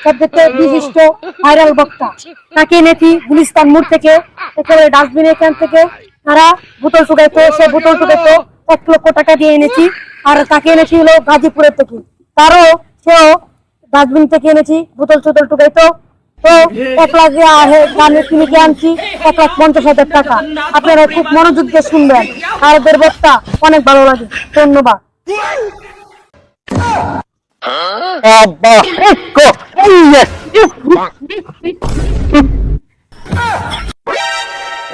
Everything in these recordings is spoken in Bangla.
সবথেকে বিশিষ্ট ভাইরাল বক্তা। তাকে এনেছি গুলিস্তান মোড় থেকে, একেবারে ডাস্টবিন এখান থেকে তারা বোতল টুকাইতো, সে বোতল টুকাইতো 1 লক্ষ টাকা দিয়ে এনেছি। আর তাকে এনেছি হলো গাজীপুরের থেকে, তারও সেও ডাস্টবিন থেকে এনেছি, বোতল টোতল টুকাইতো। তো 1 লাখ দামে কিনে আনছি 1,50,000 টাকা। আপনারা খুব মনোযোগ দিয়ে শুনবেন, আর ওদের বক্তা অনেক ভালো লাগে। ধন্যবাদ।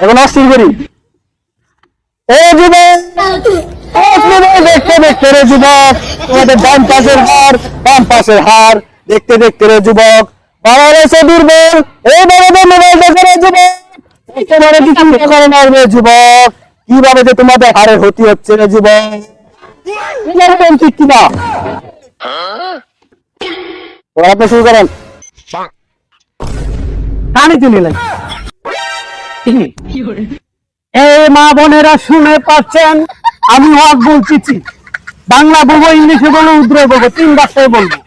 এখন অস্থির করি দেখতে দেখতে রে যুবক, তোমাদের ডান পাশের হার বাম পাশের হার দেখতে দেখতে রে যুবক, বাবা রয়েছে দুর্বল, এই বাবাদের মোবাইল দেখে রে যুবক, তোমাদের কিছু করে না রে যুবক, কিভাবে যে তোমাদের হারের ক্ষতি হচ্ছে রে যুবক, ঠিক কিনা? আপনি শুরু করেন। কানে চলে লাগে এই মা বোনেরা শুনে পাচ্ছেন, আমি হক বলছি, বাংলা বলবো, ইংলিশে বলবো, উর্দু বলবো, 3 ভাষায় বলবো,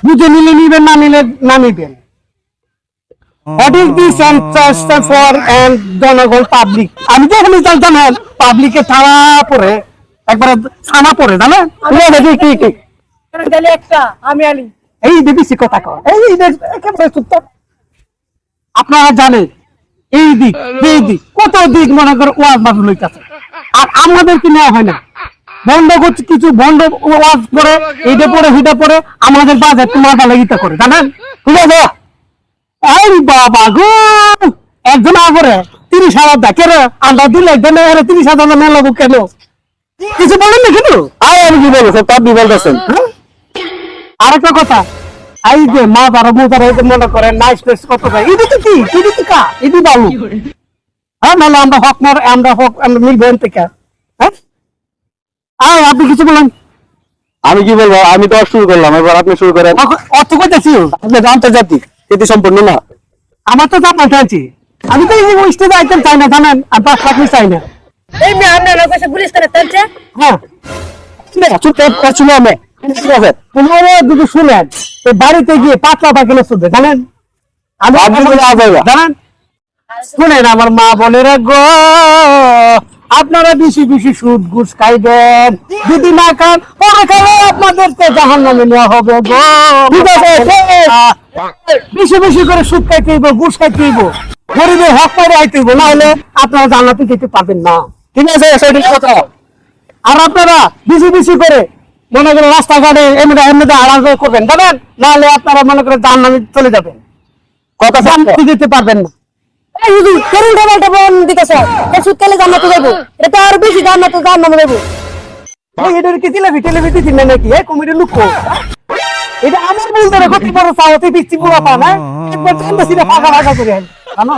বুঝে নিলে নিবেন, না নিলে না নিবেন। What is this and for and জনগণ পাবলিক? আমি তো এখানে জানেন পাবলিকে থানা পড়ে একবার থানা পড়ে জানেন কি একটা আমি আলি এই দেবী কথা কর, এই একেবারে চুপ। আপনারা জানেন এই দিক এই দিক কত দিক মনে করে ওয়াজ মাহফিল হইতাছে, আর আমাদেরকে নেওয়া হয় না। বন্ধ করছে কিছু, বন্ধ ওয়াজ করে এইটা পরে হিটা পরে আমাদের বাজার তোমার লাগিতা করে জানেন, ঠিক আছে? এই বাবা গো, একজন আগরে 30,000 দেখে রে, আমরা দিলে 30,000 মেলা কেন কিছু বলেন না কিন্তু? আমি কি বলবো সব আপনি বলতেছেন। আরেকটা কথা, এই যে মা তারা মোতারা মনে করেন নাইস নাইস কত যায়, এদিকে কি এদিকে কা এদি বালু, হ্যাঁ নাহলে আমরা হক আমরা মিলবেন থেকে, হ্যাঁ? আপনি কিছু বলেন। আমি কি বলবো, আমি তো শুরু করলাম, এবার আপনি শুরু করেন। অর্থ কইতেছি আপনার আন্তর্জাতিক এটি সম্পূর্ণ না, আমার তো চাপ আছে, আমি তো এই স্টেজে আইটেম চাই না জানেন, আর 5 লাখ চাই না। এই মেয়ে আপনার লোক এসে গুলিস্তানে চলছে। হ্যাঁ চুপ শুনে আমি ঠিক আছে, দুটো শুনেন, এই বাড়িতে গিয়ে 5 লাখ কিলো শুধু জানেন, আমি জানেন শুনেন আমার মা বোনেরা গো, আপনারা বেশি বেশি সুদ ঘুষ খাইবেন, যদি না খান পরে খাবে আপনাদেরকে জাহান্নামে নেওয়া হবে গো, ঠিক আছে? বেশি বেশি করে সুদ খাইতে হইব, ঘুষ খাইতে হইব, গরিবের হক পাইরে আইতে হইব, না হলে আপনারা জান্নাতে যেতে পারবেন না, ঠিক আছে? সেটাই কথা। আর আপনারা বেশি বেশি করে মনে করেন রাস্তাঘাটে এমনিতে আড়াল করবেন জানেন, না হলে আপনারা মনে করেন জাহান্নামে চলে যাবেন, কথা জান্নাতে যেতে পারবেন না। এটা আমার বলতে কত বড় চাওয়াতে পিচ্ছি পুরা পা না, একবার ফাঁকা ফাঁকা করে জানো।